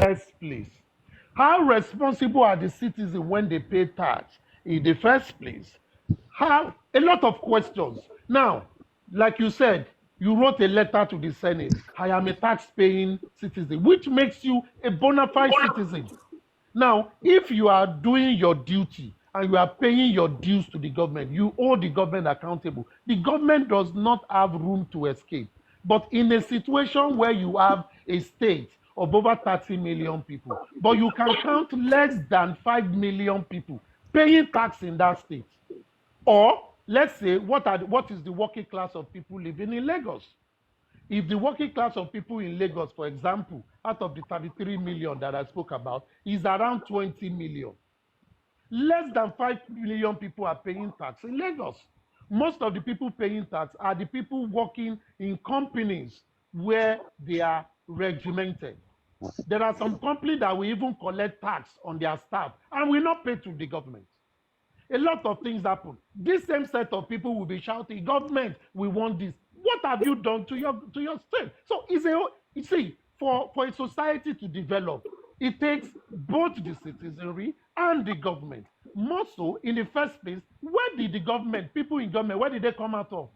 First place. How responsible are the citizens when they pay tax in the first place? How a lot of questions. Now, like you said, you wrote a letter to the Senate. I am a tax-paying citizen, which makes you a bona fide citizen. Now, if you are doing your duty and you are paying your dues to the government, you hold the government accountable. The government does not have room to escape. But in a situation where you have a state of over 30 million people, but you can count less than 5 million people paying tax in that state. Or let's say, what is the working class of people living in Lagos? If the working class of people in Lagos, for example, out of the 33 million that I spoke about, is around 20 million, less than 5 million people are paying tax in Lagos. Most of the people paying tax are the people working in companies where they are regimented. There are some companies that will even collect tax on their staff and will not pay to the government. A lot of things happen. This same set of people will be shouting, government, we want this. What have you done to your state? So you see, for a society to develop, it takes both the citizenry and the government. More so, in the first place, where did the government, people in government, where did they come out of?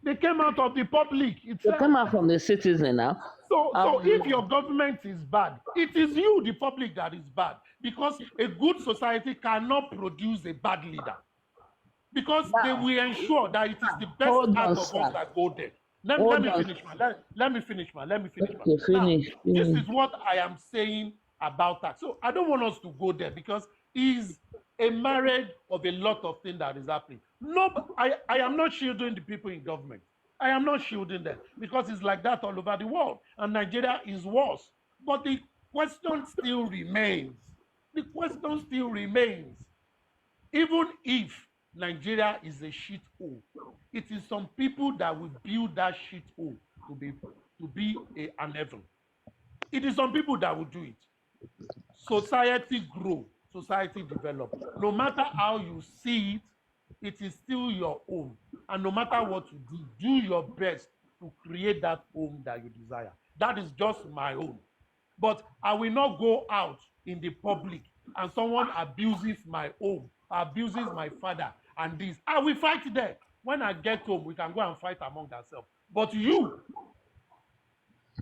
They came out of the public itself. They come out from the citizen now. So if your government is bad, it is you, the public, that is bad. Because a good society cannot produce a bad leader. Because they will ensure that it is the best part of us that go there. Let me finish, man. Let me finish, man. Okay, finish. This is what I am saying about that. So I don't want us to go there because it's a marriage of a lot of things that is happening. No, I am not shielding the people in government. I am not shielding them because it's like that all over the world. And Nigeria is worse. But the question still remains. The question still remains. Even if Nigeria is a shit hole, it is some people that will build that shit hole to be an heaven. It is some people that will do it. Society grow, society develop. No matter how you see it, it is still your home. And no matter what you do your best to create that home that you desire. That is just my own. But I will not go out in the public and someone abuses my home, abuses my father, and this. I will fight there. When I get home, we can go and fight among ourselves. But you,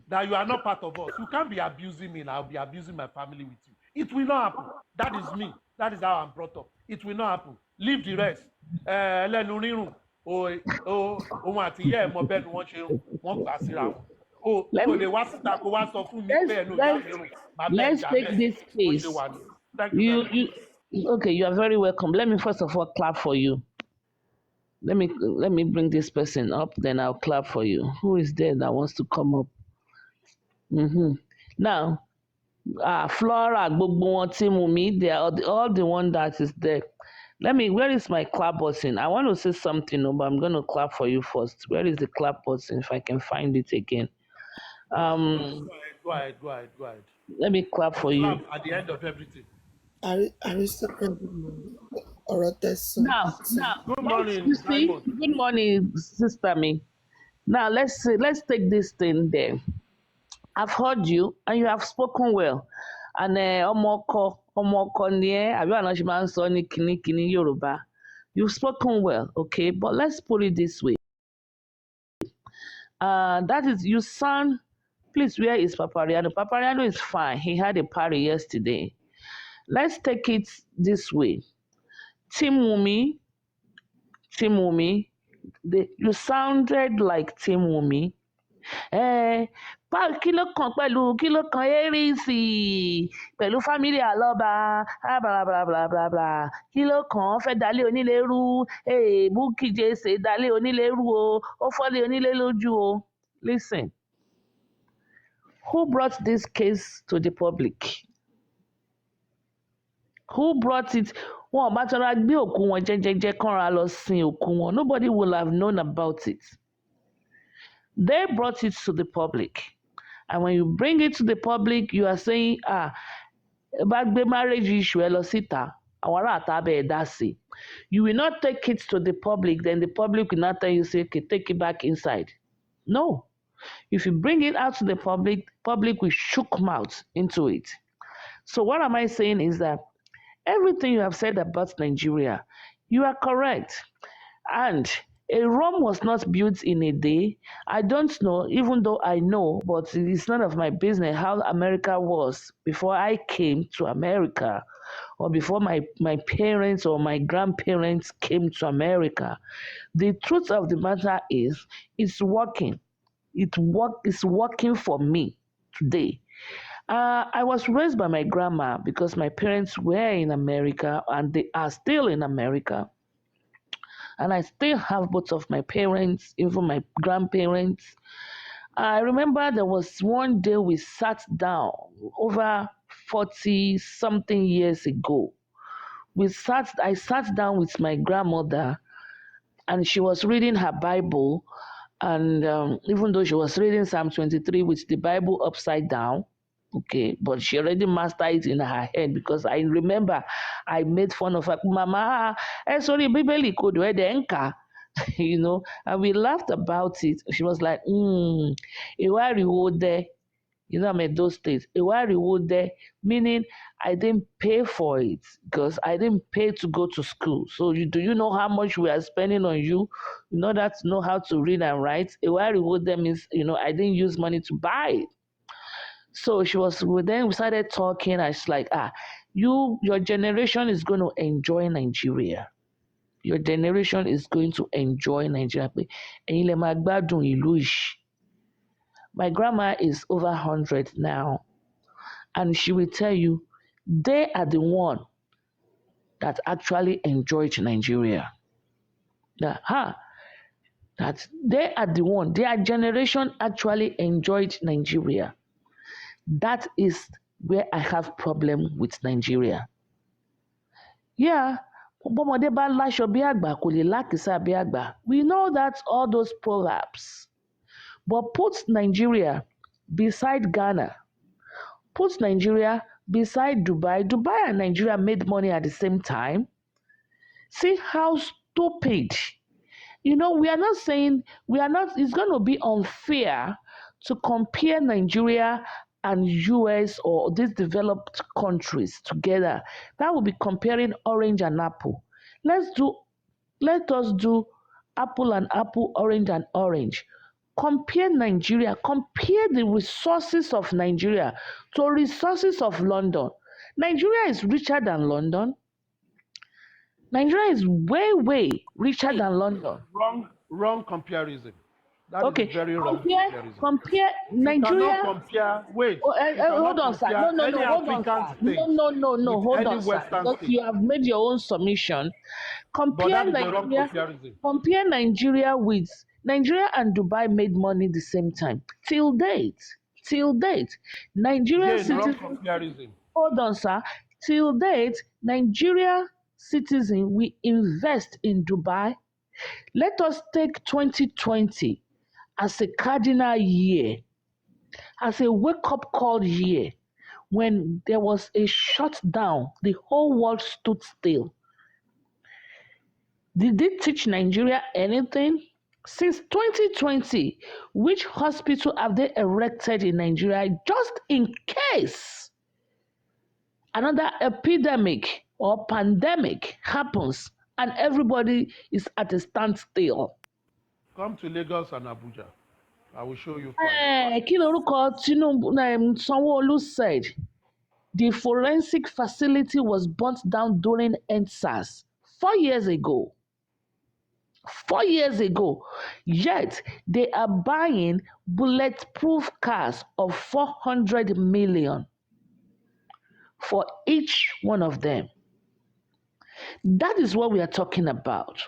that you are not part of us, you can't be abusing me and I'll be abusing my family with you. It will not happen. That is me. That is how I'm brought up. It will not happen. Leave the rest. Ẹlẹ́nu rírùn, ohun àti ìyá ẹ̀ mọ bẹ́ẹ̀ ni wọ́n ṣe wọ́n gbà síra wọn. Let's take this case. Okay, you are very welcome. Let me first of all clap for you. Let me bring this person up, then I'll clap for you. Who is there that wants to come up? Now, Flora, Gbogbo, Timumi, they are all the one that is there. Where is my clap button? I want to say something, but I'm going to clap for you first. Where is the clap button, if I can find it again? Go ahead. Let me clap for you. At the end of everything. Now, good morning. You see, good morning, sister me. Now let's take this thing there. I've heard you and you have spoken well. And ọmọ ọkọ ni ẹ́, àbí àwọn ṣe máa ń sọ ní kìnnìkìnnì Yorùbá. You've spoken well, okay, but let's put it this way. That is, you sound. Please, where is Papariano? Papariano is fine. He had a party yesterday. Let's take it this way. Timumi, you sounded like Timumi. Kí ló kan Aries pẹ̀lú family Aloba, bla bla bla bla. Kí ló kan fẹ́ dalé onílé rú, Bukky Jesse dalé onílé rú o, ó fọ́lé onílé lójú o. Listen, who brought this case to the public? Who brought it? Wọn bá tọ́ra gbé òkú wọn jẹ́jẹ́jẹ́ kánra lọ sin òkú wọn. Nobody will have known about it. They brought it to the public. And when you bring it to the public, you are saying, bá gbé marriage issue ẹ lọ síta, àwọn ará àta bẹ́ẹ̀ dá sí. You will not take it to the public, then the public will not tell you, say, okay, take it back inside. No. If you bring it out to the public will shook mouth into it. So what am I saying is that everything you have said about Nigeria, you are correct. And a Rome was not built in a day. I don't know, even though I know, but it's none of my business how America was before I came to America or before my parents or my grandparents came to America. The truth of the matter is it's working. It's working for me today. I was raised by my grandma because my parents were in America and they are still in America. And I still have both of my parents, even my grandparents. I remember there was one day we sat down over 40 something years ago. I sat down with my grandmother and she was reading her Bible. And even though she was reading Psalm 23 with the Bible upside down, okay, but she already mastered it in her head because I remember I made fun of her. Mama, sorry, Bíbélì kò dùn ẹ́ dẹ̀ ń kà, and we laughed about it. She was like, ìwà ariwo dẹ, I'm at those states. Ìwà ariwo dẹ, meaning I didn't pay for it because I didn't pay to go to school. So do you know how much we are spending on you in order to know how to read and write? Ìwà ariwo dẹ means, I didn't use money to buy it. So then we started talking. I was like, your generation is going to enjoy Nigeria. Your generation is going to enjoy Nigeria. Ẹ̀yin lẹ máa gbádùn ìlú yìí. My grandma is over 100 now. And she will tell you, they are the one that actually enjoyed Nigeria. That they are the one, their generation actually enjoyed Nigeria. That is where I have problem with Nigeria. Yeah, bọ́mọdé bá láṣọ bí àgbà kò lè lákìsà bí àgbà. We know that all those proverbs. But put Nigeria beside Ghana. Put Nigeria beside Dubai. Dubai and Nigeria made money at the same time. See how stupid. We are not saying, it's going to be unfair to compare Nigeria and US or these developed countries together. That would be comparing orange and apple. Let us do apple and apple, orange and orange. Compare Nigeria, compare the resources of Nigeria to resources of London. Nigeria is richer than London. Nigeria is way, way richer than London. Wrong comparison. That Okay, is very wrong comparison. compare You Nigeria. cannot compare. Wait. Oh, You cannot hold on, sir. compare No, any hold on, African sir. state No, with hold any on, sir. Western Because state. you have made your own submission. But Compare that is the wrong Nigeria. comparison. Compare Nigeria with Nigeria and Dubai made money the same time. Till date. Nigerian Again, wrong citizens. comparison. Hold on, sir. Till date, Nigeria citizens we invest in Dubai. Let us take 2020 as a cardinal year, as a wake-up call year, when there was a shutdown, the whole world stood still. Did it teach Nigeria anything? Since 2020, which hospital have they erected in Nigeria just in case another epidemic or pandemic happens and everybody is at a standstill? Come to Lagos and Abuja. I will show you fine. Kí lorúkọ Tinubu Sanwó-Olu said the forensic facility was burnt down during EndSARS 4 years ago. 4 years ago. Yet they are buying bulletproof cars of 400 million for each one of them. That is what we are talking about.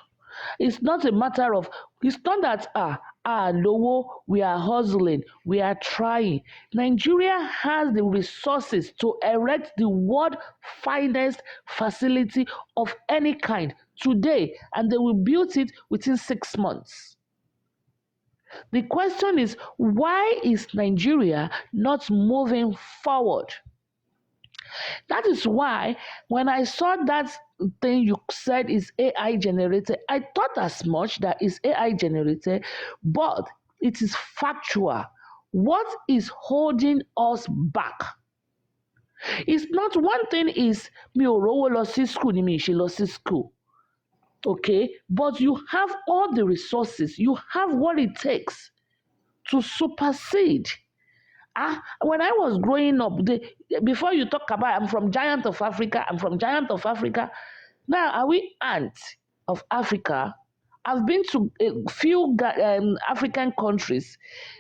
It's not a matter of, it's not that, lowo, we are hustling, we are trying. Nigeria has the resources to erect the world finest facility of any kind today, and they will build it within 6 months. The question is, why is Nigeria not moving forward? That is why when I saw that thing you said is AI generated, I thought as much that is AI generated, but it is factual. What is holding us back? It's not one thing is mi ò rówó lọ sí school ni mi ì ṣe lọ sí school. Okay, but you have all the resources, you have what it takes to supersede. When I was growing up, before you talk about I'm from Giant of Africa, I'm from Giant of Africa. Now, are we ants of Africa? I've been to a few African countries.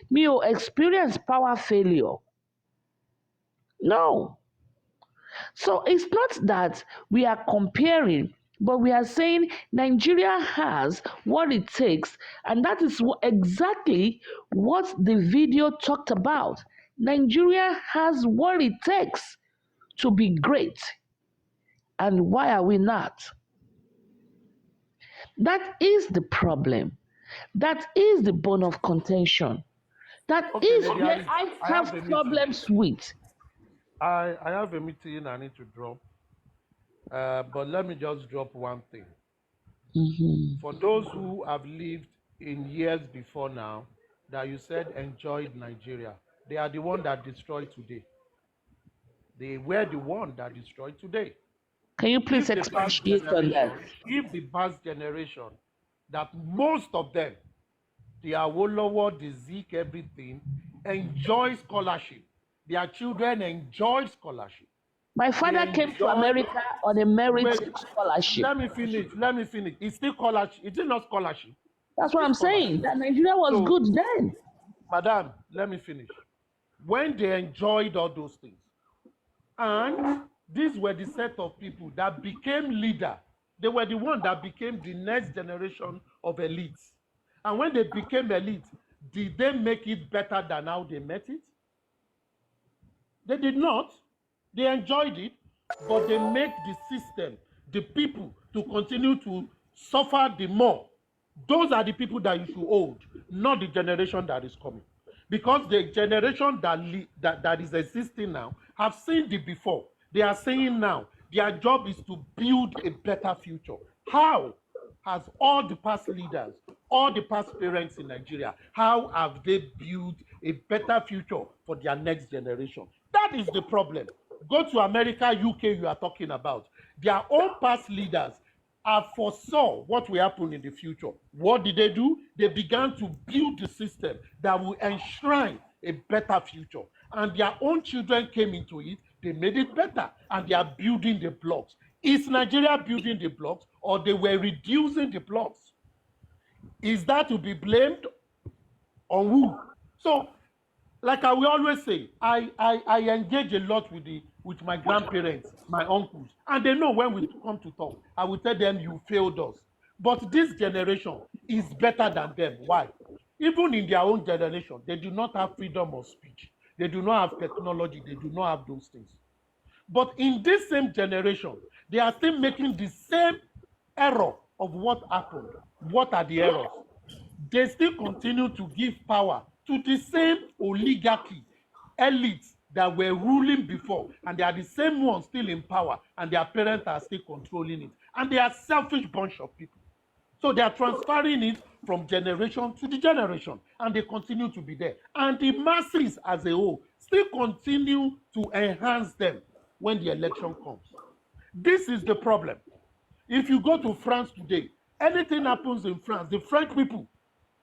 Me experience power failure. No. So it's not that we are comparing, but we are saying Nigeria has what it takes, and that is exactly what the video talked about. Nigeria has what it takes to be great. And why are we not? That is the problem. That is the bone of contention. That is where I have problems with. I have a meeting I need to drop. But let me just drop one thing. For those who have lived in years before now, that you said enjoyed Nigeria, they are the one that destroyed today. They were the one that destroyed today. Can you please expatiate on that? If the past generation, that most of them, the Awolowo, the Zik, everything, enjoy scholarship. Their children enjoy scholarship. My father came to America on a merit scholarship. Let me finish. It's still scholarship. It's not scholarship. That's what I'm saying. That Nigeria was good then. Madam, let me finish. When they enjoyed all those things, and these were the set of people that became leader. They were the one that became the next generation of elites. And when they became elite, did they make it better than how they met it? They did not. They enjoyed it, but they make the system, the people, to continue to suffer the more. Those are the people that you should hold, not the generation that is coming. Because the generation that is existing now have seen the before. They are saying now, their job is to build a better future. How has all the past leaders, all the past parents in Nigeria, how have they built a better future for their next generation? That is the problem. Go to America, UK, you are talking about. Their own past leaders have foresaw what will happen in the future. What did they do? They began to build the system that will enshrine a better future. And their own children came into it, they made it better, and they are building the blocks. Is Nigeria building the blocks, or they were reducing the blocks? Is that to be blamed on who? So, like I will always say, I engage a lot with my grandparents, my uncles, and they know when we come to talk, I will tell them you failed us. But this generation is better than them. Why? Even in their own generation, they do not have freedom of speech. They do not have technology. They do not have those things. But in this same generation, they are still making the same error of what happened. What are the errors? They still continue to give power to the same oligarchy, elites that were ruling before, and they are the same ones still in power, and their parents are still controlling it. And they are selfish bunch of people. So they are transferring it from generation to the generation, and they continue to be there. And the masses as a whole still continue to enhance them when the election comes. This is the problem. If you go to France today, anything happens in France, the French people,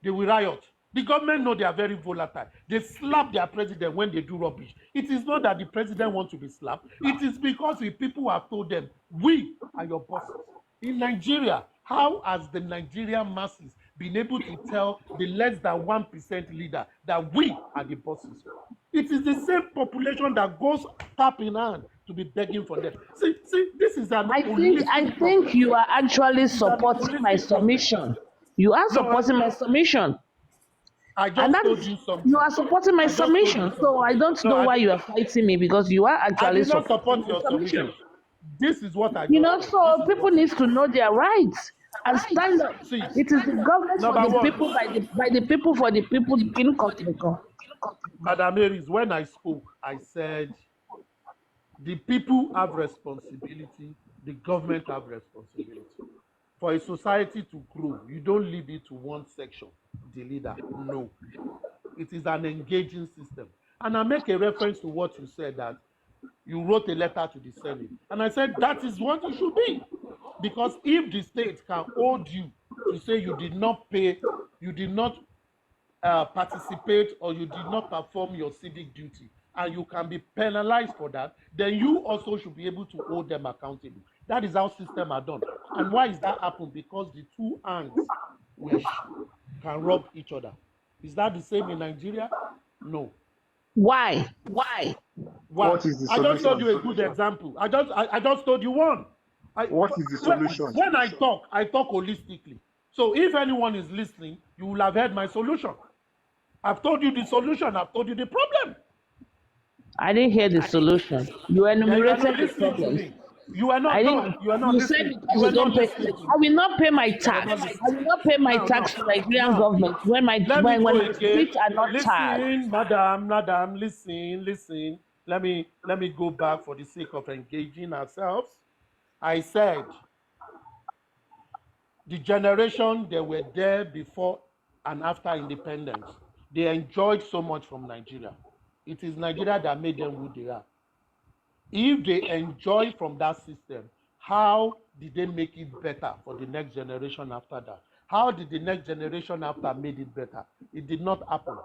they will riot. The government know they are very volatile. They slap their president when they do rubbish. It is not that the president wants to be slapped. It is because the people have told them, we are your bosses. In Nigeria, how has the Nigerian masses been able to tell the less than 1% leader that we are the bosses? It is the same population that goes tap in hand to be begging for them. See, this is an I think you are actually supporting my submission. You are supporting my submission. I just told you something. You are supporting my submission, so I don't know why you are fighting me, because you are actually supporting your submission. This is what I. So people need to know their rights and stand up. It is the government for the people, by the people, for the people. Madam Aries, when I spoke, I said the people have responsibility, the government have responsibility. For a society to grow, you don't leave it to one section, the leader. No. it is an engaging system. And I make a reference to what you said, that you wrote a letter to the Senate. And I said that is what it should be. Because if the state can hold you to say you did not pay, you did not participate, or you did not perform your civic duty, and you can be penalized for that, then you also should be able to hold them accountable. That is how systems are done. And why is that happen? Because the two hands which can rub each other. Is that the same in Nigeria? No. Why? Why? Why? What is the I just told solution? you a good example. I just told you one. What is the solution? When I talk holistically. So if anyone is listening, you will have heard my solution. I've told you the solution. I've told you the problem. I didn't hear the solution. You Yeah, you are not enumerated the listening to problems. me. You are not I done. didn't. You are not You said listening. because You you are not don't pay. listening to me. I will not pay my You are tax. not I listening. will not pay my Now, tax to Nigerian now, government when my let me when go my again. streets are not charged. Listen, madam, listen. Let me go back for the sake of engaging ourselves. I said the generation that were there before and after independence, they enjoyed so much from Nigeria. It is Nigeria that made them who they are. If they enjoy from that system, how did they make it better for the next generation after that? How did the next generation after made it better? It did not happen.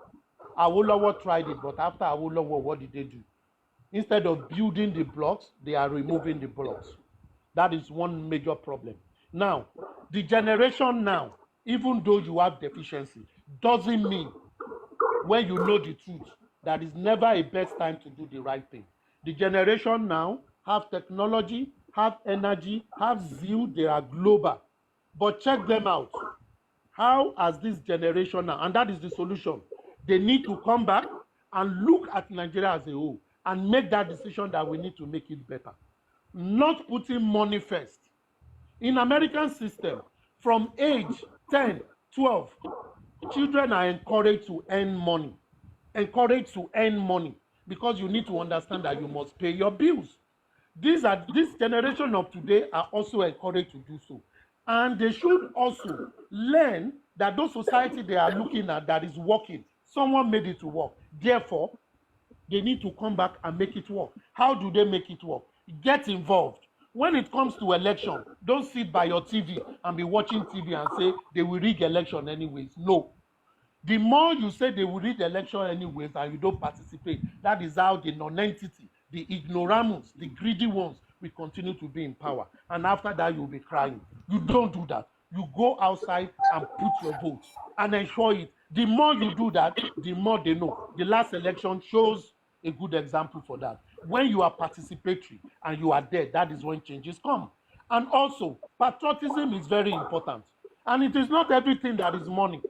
Awolowo tried it, but after Awolowo, what did they do? Instead of building the blocks, they are removing the blocks. That is one major problem. Now, the generation now, even though you have deficiency, doesn't mean when you know the truth, that is never a best time to do the right thing. The generation now have technology, have energy, have zeal, they are global. But check them out. How has this generation now, and that is the solution, they need to come back and look at Nigeria as a whole and make that decision that we need to make it better. Not putting money first. In American system, from age 10, 12, children are encouraged to earn money. Because you need to understand that you must pay your bills. This generation of today are also encouraged to do so. And they should also learn that those society they are looking at that is working, someone made it to work. Therefore, they need to come back and make it work. How do they make it work? Get involved. When it comes to election, don't sit by your TV and be watching TV and say they will rig election anyways. No. The more you say they will rig election anyways and you don't participate, that is how the non-entity, the ignoramus, the greedy ones will continue to be in power. And after that, you'll be crying. You don't do that. You go outside and put your vote and ensure it. The more you do that, the more they know. The last election shows a good example for that. When you are participatory and you are there, that is when changes come. And also, patriotism is very important. And it is not everything that is money.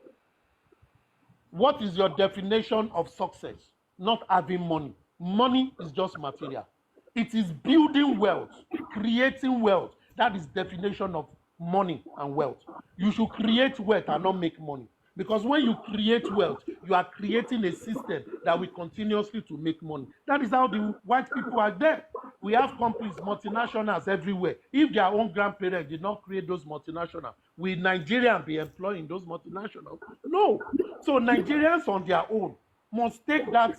What is your definition of success? Not having money. Money is just material. It is building wealth, creating wealth. That is definition of money and wealth. You should create wealth and not make money. Because when you create wealth, you are creating a system that will continuously to make money. That is how the white people are there. We have companies, multinationals everywhere. If their own grandparents did not create those multinationals, will Nigerians be employing those multinationals? No. So Nigerians on their own must take that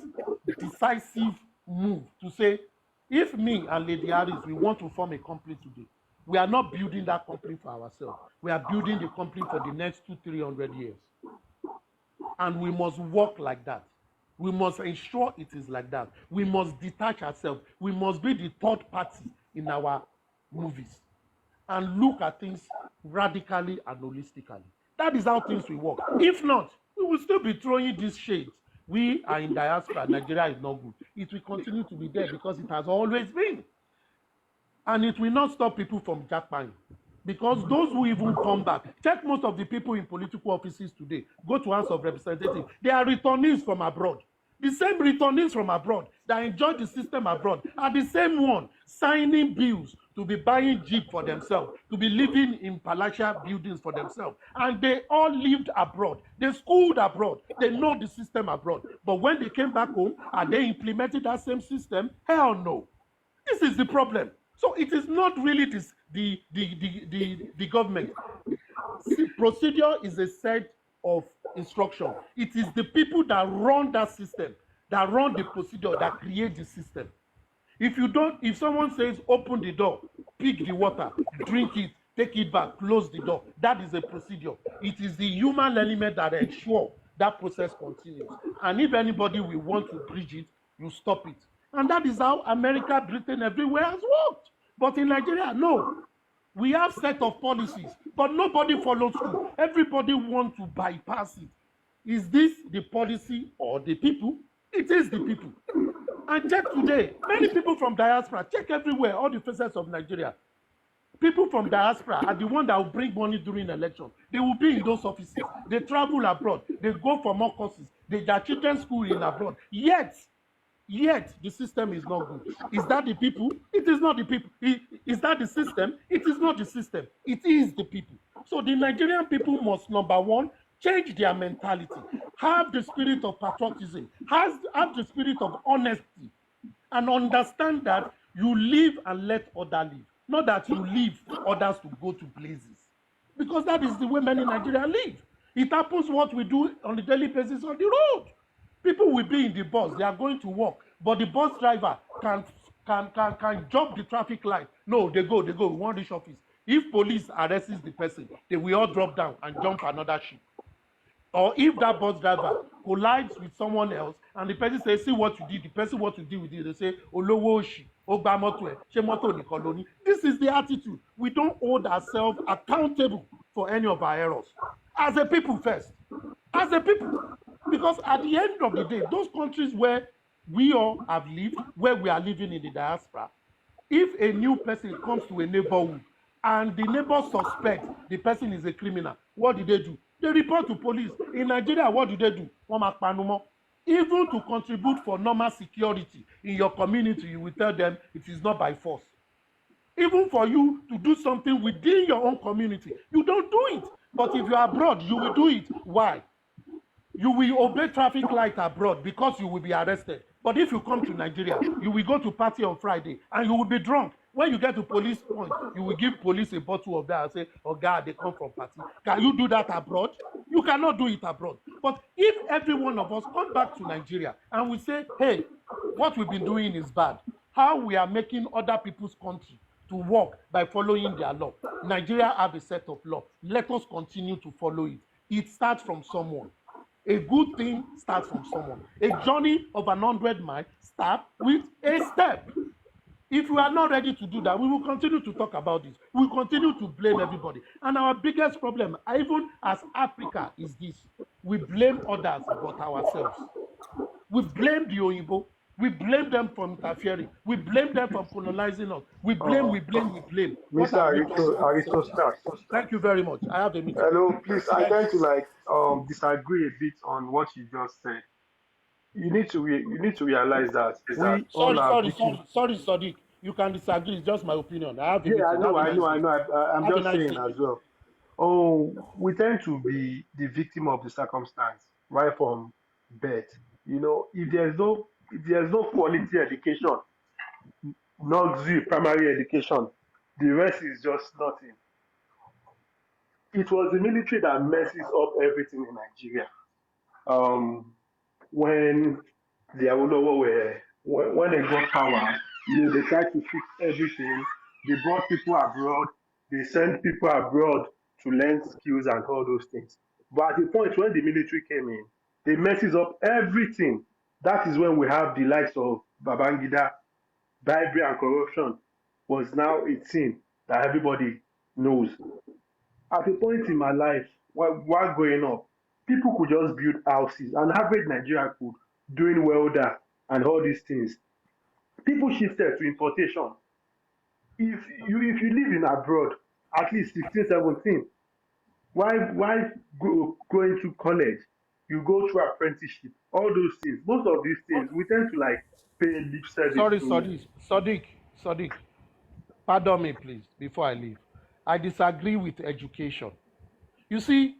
decisive move to say, if me and Lady Harris, we want to form a company today, we are not building that company for ourselves. We are building the company for the next 200-300 years. And we must work like that. We must ensure it is like that. We must detach ourselves. We must be the third party in our movies and look at things radically and holistically. That is how things will work. If not, we will still be throwing these shades. We are in diaspora. Nigeria is not good. It will continue to be there because it has always been. And it will not stop people from jackpotting. Because those who even come back, check most of the people in political offices today, go to House of Representatives, they are returnees from abroad. The same returnees from abroad that enjoy the system abroad are the same one signing bills to be buying Jeep for themselves, to be living in palatial buildings for themselves. And they all lived abroad. They schooled abroad. They know the system abroad. But when they came back home, and they implemented that same system? Hell no. This is the problem. So it is not really the government. See, procedure is a set of instruction. It is the people that run that system, that run the procedure, that create the system. If someone says open the door, pick the water, drink it, take it back, close the door, that is a procedure. It is the human element that ensure that process continues. And if anybody will want to bridge it, you stop it. And that is how America, Britain, everywhere has worked. But in Nigeria, no. We have set of policies, but nobody follows through. Everybody wants to bypass it. Is this the policy or the people? It is the people. And check today, many people from diaspora, check everywhere, all the faces of Nigeria. People from diaspora are the ones that will bring money during election. They will be in those offices. They travel abroad. They go for more courses. Their children's school in abroad. Yet the system is not good. Is that the people? It is not the people. Is that the system? It is not the system. It is the people. So the Nigerian people must, number one, change their mentality, have the spirit of patriotism, have the spirit of honesty, and understand that you live and let others live, not that you leave others to go to places. Because that is the way many Nigerians live. It happens what we do on a daily basis on the road. People will be in the bus, they are going to work, but the bus driver can jump the traffic light. No, they go, we want reach office. If police arrests the person, they will all drop down and jump another ship. Or if that bus driver collides with someone else and the person says, see what you did, the person what you did with it, they say, Olowo oshi, ogba moto e, she moto ni koloni. This is the attitude. We don't hold ourselves accountable for any of our errors. As a people first. As a people. Because at the end of the day, those countries where we all have lived, where we are living in the diaspora, if a new person comes to a neighborhood and the neighbor suspects the person is a criminal, what do? They report to police. In Nigeria, what do? Even to contribute for normal security in your community, you will tell them it is not by force. Even for you to do something within your own community, you don't do it. But if you are abroad, you will do it. Why? You will obey traffic light abroad because you will be arrested. But if you come to Nigeria, you will go to party on Friday and you will be drunk. When you get to police point, you will give police a bottle of that and say, oh God, they come from party. Can you do that abroad? You cannot do it abroad. But if every one of us come back to Nigeria and we say, hey, what we've been doing is bad, how we are making other people's country to work by following their law. Nigeria have a set of law. Let us continue to follow it. It starts from someone. A good thing starts from someone. A journey of 100 miles starts with a step. If we are not ready to do that, we will continue to talk about this. We will continue to blame everybody. And our biggest problem, even as Africa, is this. We blame others but ourselves. We blame the Oyibo. We blame them for interfering. We blame them for colonizing us. We blame. Mr. Aristostat. Thank you very much. I have a meeting. Hello, please. I tend to disagree a bit on what you just said. You need to realize that Sorry, Sadiq. You can disagree. It's just my opinion. I have a meeting. I know. I'm just saying as well. Oh, we tend to be the victim of the circumstance right from birth. You know, if there's no quality education, nursery, primary education, the rest is just nothing. It was the military that messes up everything in Nigeria. When the Awolowo when they got power, they tried to fix everything. They brought people abroad. They sent people abroad to learn skills and all those things. But at the point when the military came in, they messes up everything. That is when we have the likes of Babangida, bribery and corruption was now a thing that everybody knows. At a point in my life, while growing up, people could just build houses. An average Nigerian could, doing welder and all these things. People shifted to importation. If you live in abroad, at least 16, 17, why going to college? You go through apprenticeship, all those things. Most of these things, we tend to pay lip service. Sorry, Sadiq. Pardon me, please, before I leave. I disagree with education. You see,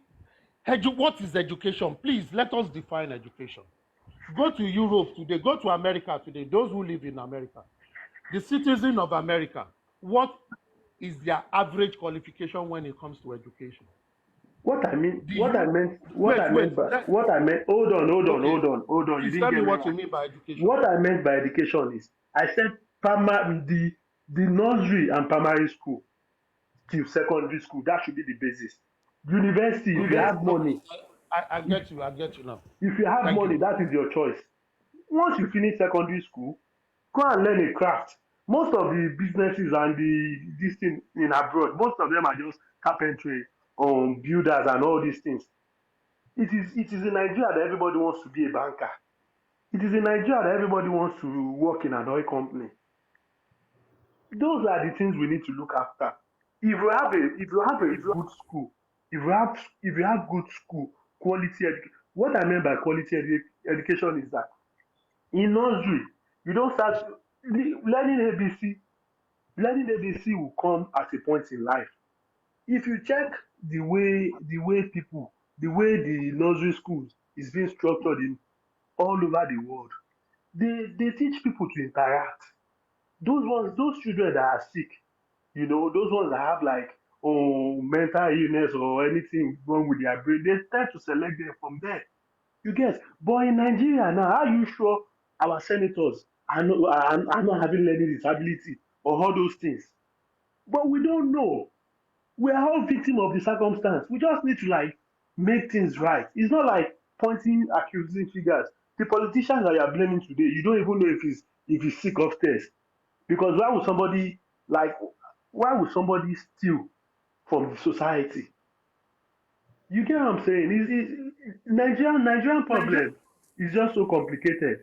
what is education? Please, let us define education. Go to Europe today, go to America today, those who live in America. The citizen of America, what is their average qualification when it comes to education? What I mean, Do what I you meant, what wait, I wait. meant by, Let, what I meant. Hold on, hold on, okay. hold on, hold on. You Please didn't tell me get me what right. you mean by education. What I meant by education is, I said primary, the nursery and primary school till secondary school. That should be the basis. University, if you Okay, have okay. money, I get you. I get you now. if you have Thank money, you. that is your choice. Once you finish secondary school, go and learn a craft. Most of the businesses and this thing in abroad, most of them are just carpentry, builders and all these things. It is in Nigeria that everybody wants to be a banker. It is in Nigeria that everybody wants to work in an oil company. Those are the things we need to look after. If you have a good school, if you have good school, quality education. What I mean by quality education is that in nursery, you don't start learning ABC. Learning ABC will come at a point in life. If you check the way the nursery schools is being structured in all over the world, they teach people to interact. Those children that are sick, those ones that have like mental illness or anything wrong with their brain, they tend to select them from there. You get? But in Nigeria now, how are you sure our senators are not having learning disability or all those things? But we don't know. We are all victim of the circumstance. We just need to like make things right. It's not like pointing accusing fingers. The politicians that you are blaming today, you don't even know if he's sick upstairs. Because like why would somebody steal from the society? You get what I'm saying? Nigerian problem is just so complicated.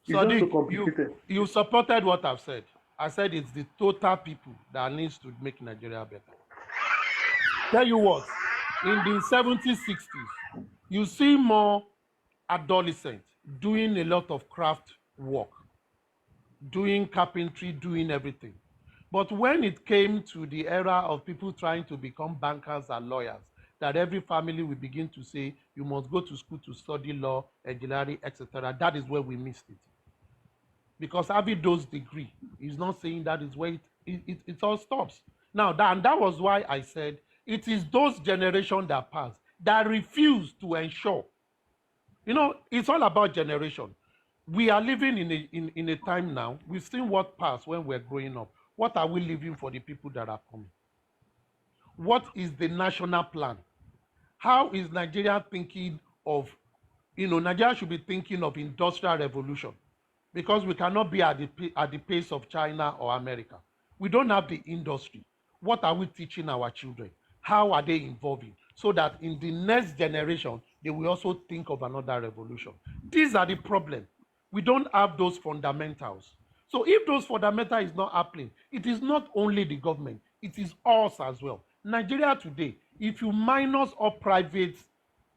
It's just so Sadiq, complicated. you supported what I've said. I said it's the total people that needs to make Nigeria better. Tell you what, in the 70s, 60s, you see more adolescents doing a lot of craft work, doing carpentry, doing everything. But when it came to the era of people trying to become bankers and lawyers, that every family will begin to say, you must go to school to study law, engineering, etc., that is where we missed it. Because having those degree is not saying that is where it all stops. Now, and that was why I said it is those generations that passed that refuse to ensure. It's all about generation. We are living in a time now. We've seen what passed when we're growing up. What are we leaving for the people that are coming? What is the national plan? How is Nigeria thinking of, Nigeria should be thinking of industrial revolution, because we cannot be at the pace of China or America. We don't have the industry. What are we teaching our children? How are they involving? So that in the next generation, they will also think of another revolution. These are the problem. We don't have those fundamentals. So if those fundamentals is not happening, it is not only the government, it is us as well. Nigeria today, if you minus all private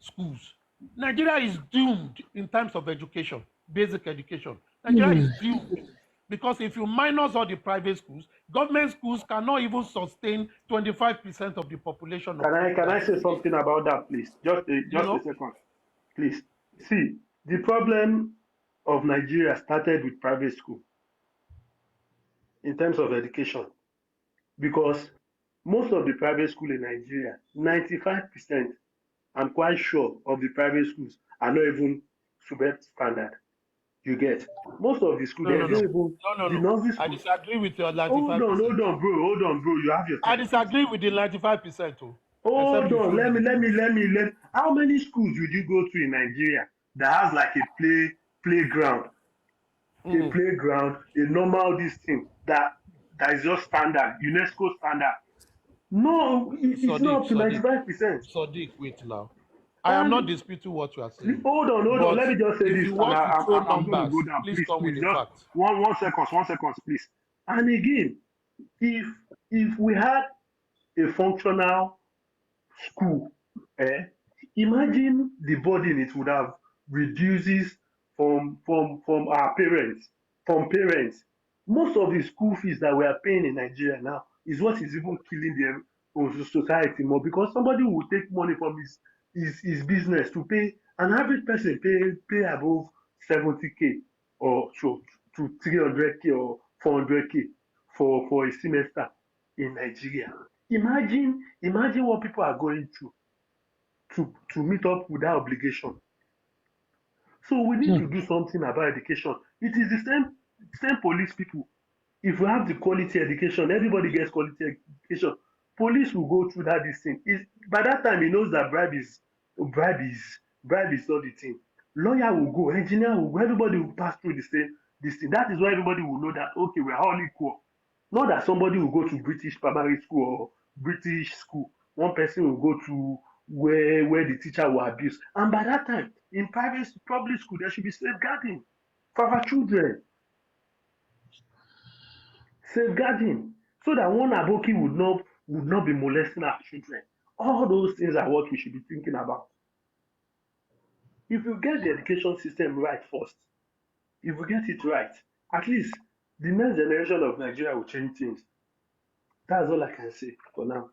schools, Nigeria is doomed in terms of education, basic education. Nigeria is doomed because if you minus all the private schools, government schools cannot even sustain 25% of the population Can of I people can that I say is here. something about that, please? You Just a know, second, please. See, the problem of Nigeria started with private school in terms of education, because most of the private school in Nigeria, 95%, I'm quite sure of the private schools are not even SUBEB standard. You get? Most of the school, no, no, there's no, not even no, no, the no. nursery I school. disagree with your Hold on, 95%. hold on, bro. Hold on, bro. You have your I turn, please. disagree with the 95%. Oh, except Hold you on. feel Let me me. let me let me let. How many schools would you go to in Nigeria that has like a playground, Mm. a normal this thing that is just standard, UNESCO standard? No, it's Sadiq, not up to Sadiq, 95%. Sadiq, wait now. I am not And disputing what you are saying. hold on. But Let me just say if this, you and want to throw I'm going to go numbers, down. please Please, come with please, the just facts. one second, please. And again, if we had a functional school, eh, imagine the burden it would have reduces from our parents. Most of the school fees that we are paying in Nigeria now is what is even killing the society more, because somebody will take money from his business to pay an average person, pay above 70K or to 300K or 400K for a semester in Nigeria. Imagine what people are going through. to meet up with that obligation. So we need to do something about education. It is the same police people. If we have the quality education, everybody gets quality education. Police will go through that this thing. By that time he knows that bribe is not the thing. Lawyer will go, engineer will go, everybody will pass through the same this thing. That is why everybody will know that okay, we are all equal. Not that somebody will go to British primary school or British school. One person will go to where the teacher will abuse. And by that time, in public school, there should be safeguarding for our children. Safeguarding. So that one aboki would not be molesting our children. All those things are what we should be thinking about. If you get the education system right first, if we get it right, at least the next generation of Nigeria will change things. That's all I can say for now.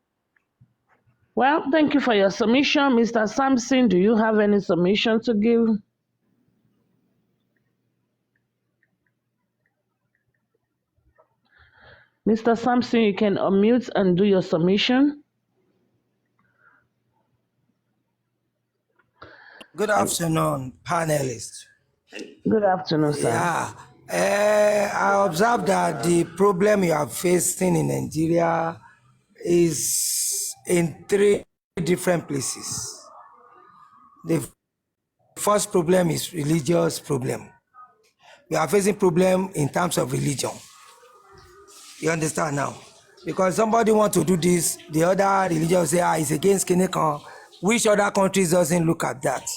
Well, thank you for your submission. Mr. Sampson, do you have any submission to give? Mr. Sampson, you can unmute and do your submission. Good afternoon, panelists. Good afternoon, sir. Yeah, I observed that the problem you are facing in Nigeria is in 3 different places. The first problem is religious problem. We are facing problem in terms of religion. You understand now? Because somebody want to do this, the other religion say, it's against Kinecon. Which other countries doesn't look at that?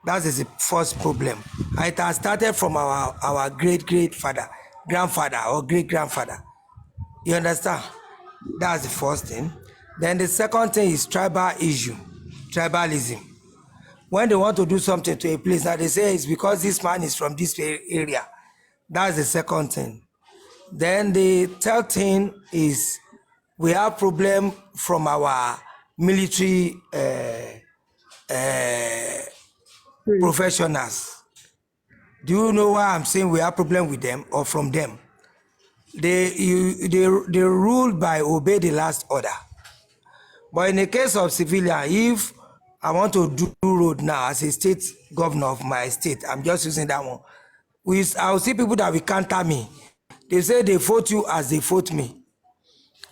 That is the first problem. It has started from our grandfather or great-grandfather. You understand? That's the first thing. Then the second thing is tribal issue, tribalism. When they want to do something to a place, now they say it's because this man is from this area. That's the second thing. Then the third thing is we have problem from our military professionals. Do you know why I'm saying we have problem with them or from them? They rule by obey the last order. But in the case of civilian, if I want to do road now as a state governor of my state, I'm just using that one. I'll see people that will counter me. They say they vote you as they vote me.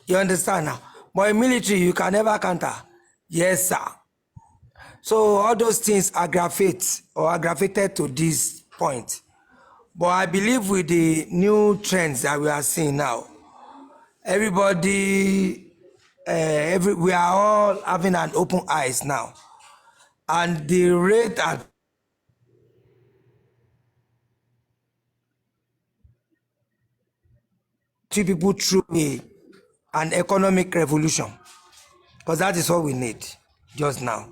You understand now? But in military, you can never counter. Yes, sir. So all those things aggravated to this point. But I believe with the new trends that we are seeing now, everybody, we are all having an open eyes now. And the rate at people through an economic revolution, because that is what we need just now.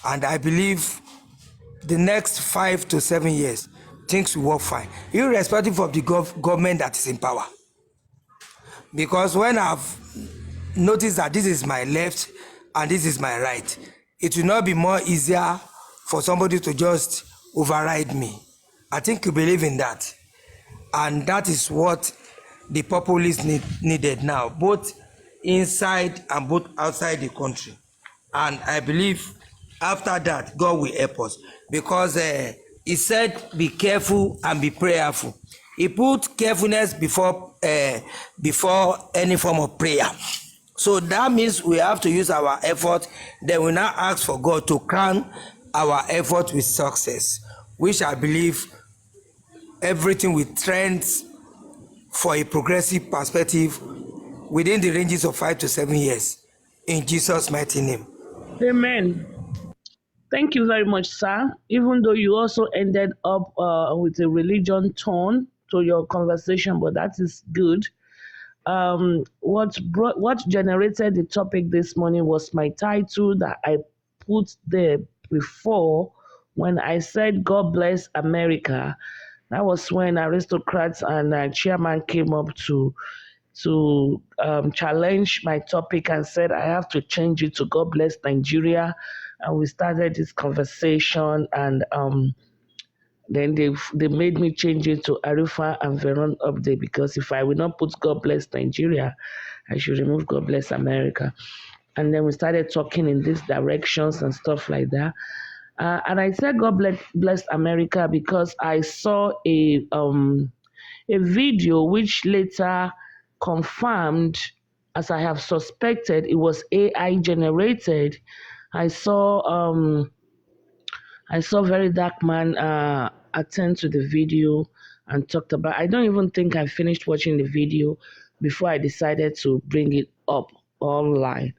And I believe the next 5 to 7 years, things will work fine, irrespective of the government that is in power. Because when I've noticed that this is my left and this is my right, it will not be more easier for somebody to just override me. I think you believe in that. And that is what the populists needed now, both inside and both outside the country. And I believe after that, God will help us. Because he said, be careful and be prayerful. He put carefulness before any form of prayer. So that means we have to use our effort. Then we now ask for God to crown our effort with success, which I believe everything will trend for a progressive perspective within the ranges of 5 to 7 years. In Jesus' mighty name. Amen. Thank you very much, sir. Even though you also ended up with a religion tone to your conversation, but that is good. What generated the topic this morning was my title that I put there before when I said, God bless America. That was when aristocrats and chairman came up to challenge my topic and said I have to change it to God bless Nigeria. And we started this conversation, and then they made me change it to Arifa and Veron Update, because if I will not put God bless Nigeria, I should remove God bless America. and then we started talking in these directions and stuff like that. And I said, God bless America, because I saw a video which later confirmed, as I have suspected, it was AI generated. I saw Very Dark Man attend to the video and talked about. I don't even think I finished watching the video before I decided to bring it up online.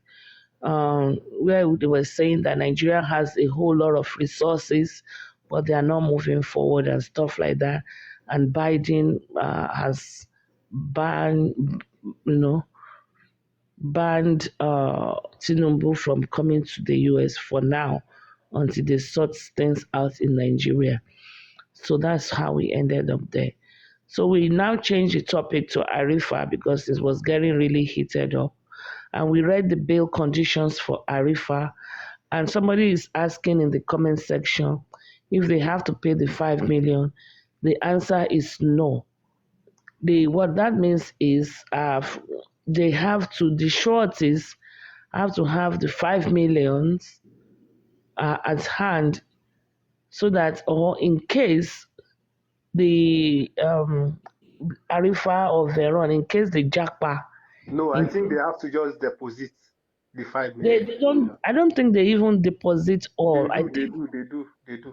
Where they were saying that Nigeria has a whole lot of resources, but they are not moving forward and stuff like that. And Biden has banned Tinubu from coming to the US for now until they sort things out in Nigeria. So that's how we ended up there. So we now change the topic to Arifa because it was getting really heated up. And we read the bail conditions for Arifa. And somebody is asking in the comment section if they have to pay the 5 million. The answer is no. What that means is they have to, the sureties have to have the 5 million at hand, so that, or in case the Arifa or Veron, in case the Japa. No, I think they have to just deposit the 5 They million. don't. I don't think they even deposit all. They do.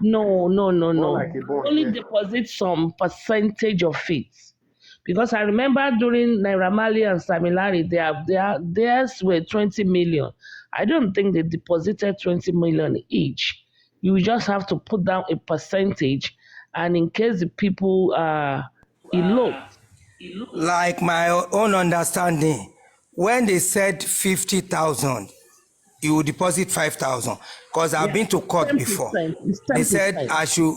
No. More like a bond, Only yeah. deposit some percentage of it. Because I remember during Naira Marley and Samilari, theirs were 20 million. I don't think they deposited 20 million each. You just have to put down a percentage, and in case the people elope. Like my own understanding, when they said 50,000, you will deposit 5,000. Because I've been to court 10%, before. it's 10%. They said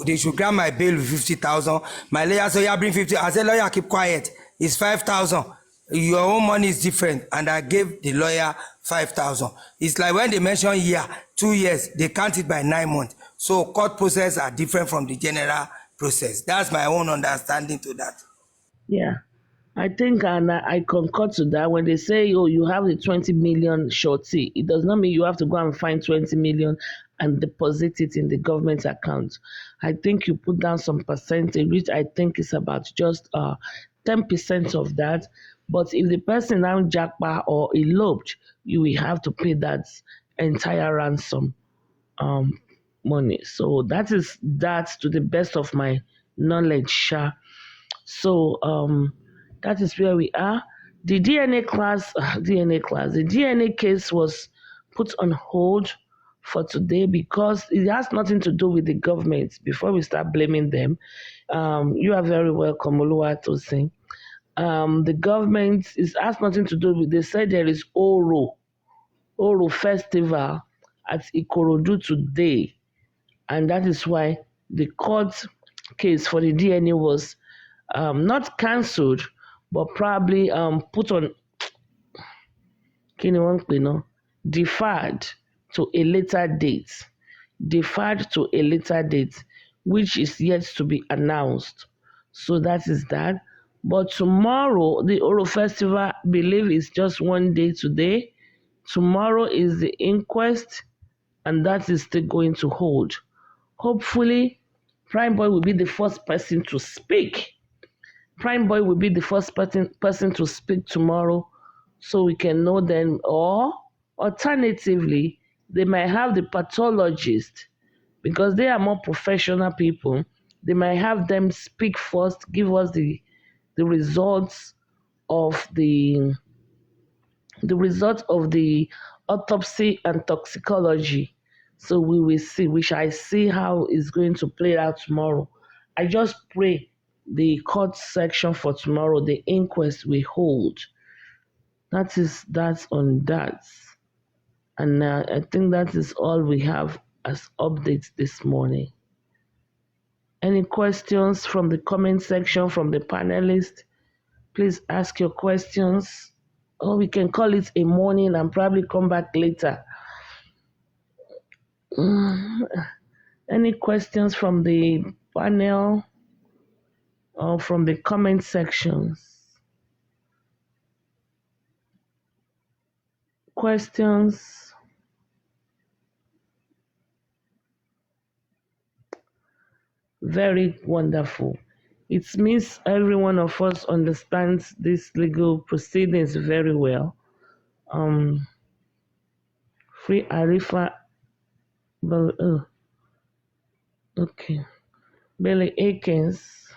they should grant my bail with 50,000. My lawyer said, yeah, bring 50. I said, lawyer, keep quiet. It's 5,000. Your own money is different. And I gave the lawyer 5,000. It's like when they mention year, 2 years, they count it by 9 months. So court process are different from the general process. That's my own understanding to that. Yeah. I think, and I concur to that. When they say, oh, you have the 20 million shorty, it does not mean you have to go and find 20 million and deposit it in the government account. I think you put down some percentage, which I think is about just 10% of that. But if the person now jackpot or eloped, you will have to pay that entire ransom money. So that is that, to the best of my knowledge, Sha. So that is where we are. The DNA case was put on hold for today because it has nothing to do with the government. Before we start blaming them, you are very welcome, Oluwatosin. The government has nothing to do with. They said there is Oro Festival at Ikorodu today, and that is why the court case for the DNA was not cancelled, but probably put on deferred to a later date, which is yet to be announced. So that is that. But tomorrow, the Oro Festival, I believe, is just one day today. Tomorrow is the inquest, and that is still going to hold. Hopefully, Prime Boy will be the first person to speak. Prime Boy will be the first person to speak tomorrow, so we can know then. Or alternatively, they might have the pathologist, because they are more professional people. They might have them speak first, give us the results of the autopsy and toxicology. So we will see. We shall see how it's going to play out tomorrow. I just pray the court section for tomorrow, the inquest we hold. That's on that. And I think that is all we have as updates this morning. Any questions from the comment section from the panelists? Please ask your questions. Or we can call it a morning and probably come back later. Any questions from the panel or from the comment sections? questions? Very wonderful. It means every one of us understands these legal proceedings very well. Free Arifa, but okay. Billy Akins.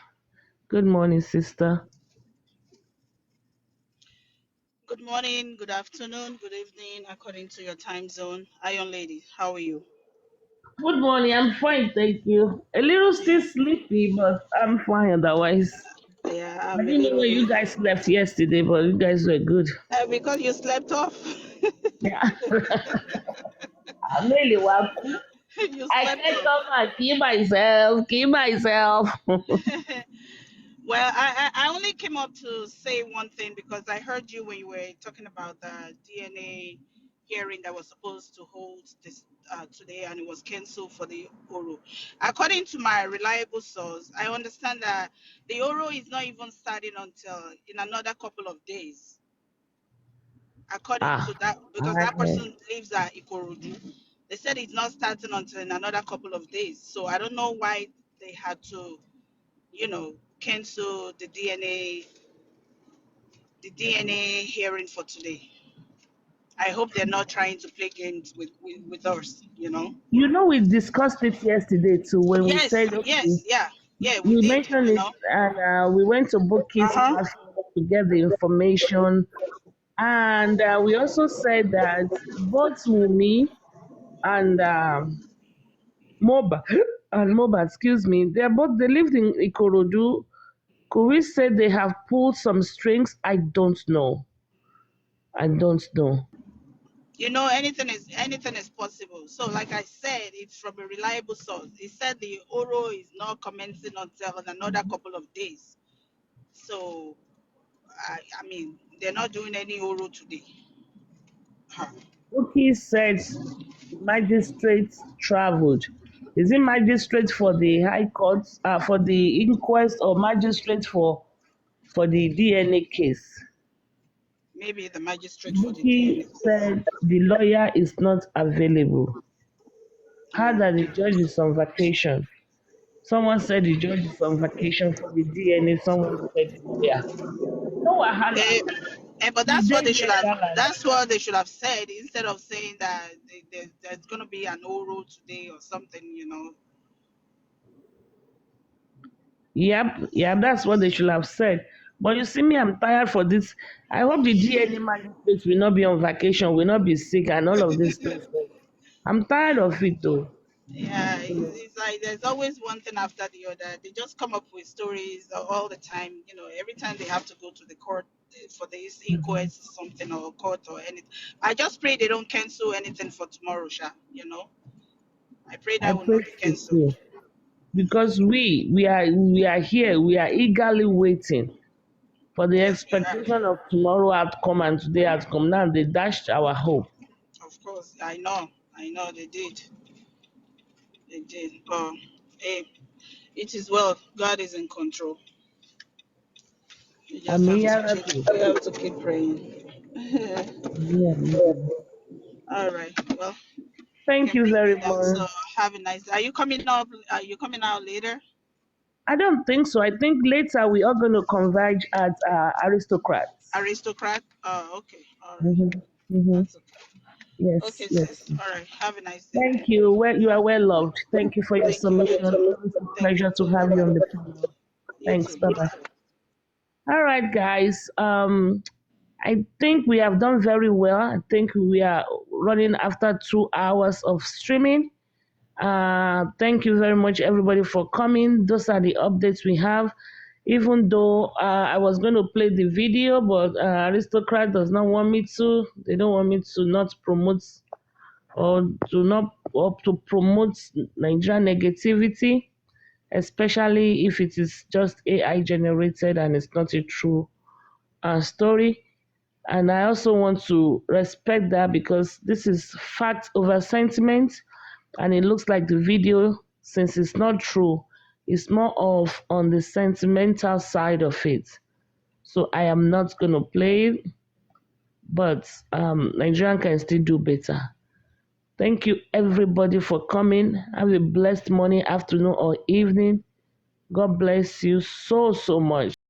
Good morning, sister. Good morning, good afternoon, good evening, according to your time zone. Iron Lady, how are you? Good morning. I'm fine, thank you. A little still sleepy, but I'm fine otherwise. Yeah, I I'm a didn't know little where bit. you guys left yesterday, but you guys were good. Because you slept off. Yeah. I'm really welcome. You I slept can't off. come and keep myself. Well, I only came up to say one thing because I heard you when you were talking about the DNA hearing that was supposed to hold this today, and it was cancelled for the Oro. According to my reliable source, I understand that the Oro is not even starting until in another couple of days. According Ah, to that, because that I, person lives at Ikorodu, they said it's not starting until in another couple of days. So I don't know why they had to, cancel the DNA hearing for today. I hope they're not trying to play games with us. we discussed it yesterday too when we Yes, said, okay, yes, yeah, yeah, we we did, mentioned it and we went to Bookie's Uh-huh. platform to get the information. And we also said that both Wumi and Moba, excuse me, they lived in Ikorodu. Could we say they have pulled some strings? I don't know. I don't know. Anything is possible. So like I said, it's from a reliable source. He said the Oro is not commencing until in another couple of days. So I mean they're not doing any Oro today. Huh. Bookie said magistrate traveled. Is it magistrate for the high court, for the inquest, or magistrate for the DNA case? Maybe the magistrate for the Bookie DNA. said the lawyer is not available. How Oh, that the okay. judge is on vacation. Someone said the judge is on vacation for the DNA. Someone said the lawyer. No wahala. Eh, but We that's what dey they should here have. gallant. That's what they should have said instead of saying that there's gonna be an oral today or something. Yep, that's what they should have said. But you see me, I'm tired for this. I hope the DNA magistrates will not be on vacation, will not be sick, and all of these things. I'm tired of it, though. Yeah, it's like there's always one thing after the other. They just come up with stories all the time. Every time they have to go to the court for this inquest or something or court or anything. I just pray they don't cancel anything for tomorrow, Sha. I pray I that will pray not be so cancelled. too. Because we are here, we are eagerly waiting for the Yes, we are. expectation of tomorrow outcome and today outcome. Now they dashed our hope. Of course, I know they did. They did. But hey, it is well. God is in control. You just have to keep. Amiyarabi. You have to keep praying. Yeah. All right. Well, you Thank can you leave very me now. So much. have a nice. Are you coming up? Are you coming out later? I don't think so. I think later we are going to converge at aristocrats. Aristocrat. Oh, okay. All right. hmm hmm That's okay. Yes, Okay, yes. sis. All right. Have a nice day. Thank you. Well, you are well loved. Thank you for your Thank you for your submission. time. Always a Thank pleasure to you. have you on the panel. You Thanks. too. Bye bye. All right, guys. I think we have done very well. I think we are running after 2 hours of streaming. Thank you very much, everybody, for coming. Those are the updates we have. Even though I was going to play the video, but Aristocrat does not want me to. They don't want me to not promote or to promote Nigerian negativity, especially if it is just AI generated and it's not a true story. And I also want to respect that because this is fact over sentiment. And it looks like the video, since it's not true, is more of on the sentimental side of it. So I am not going to play it. but Nigerian can still do better. Thank you, everybody, for coming. Have a blessed morning, afternoon, or evening. God bless you so, so much.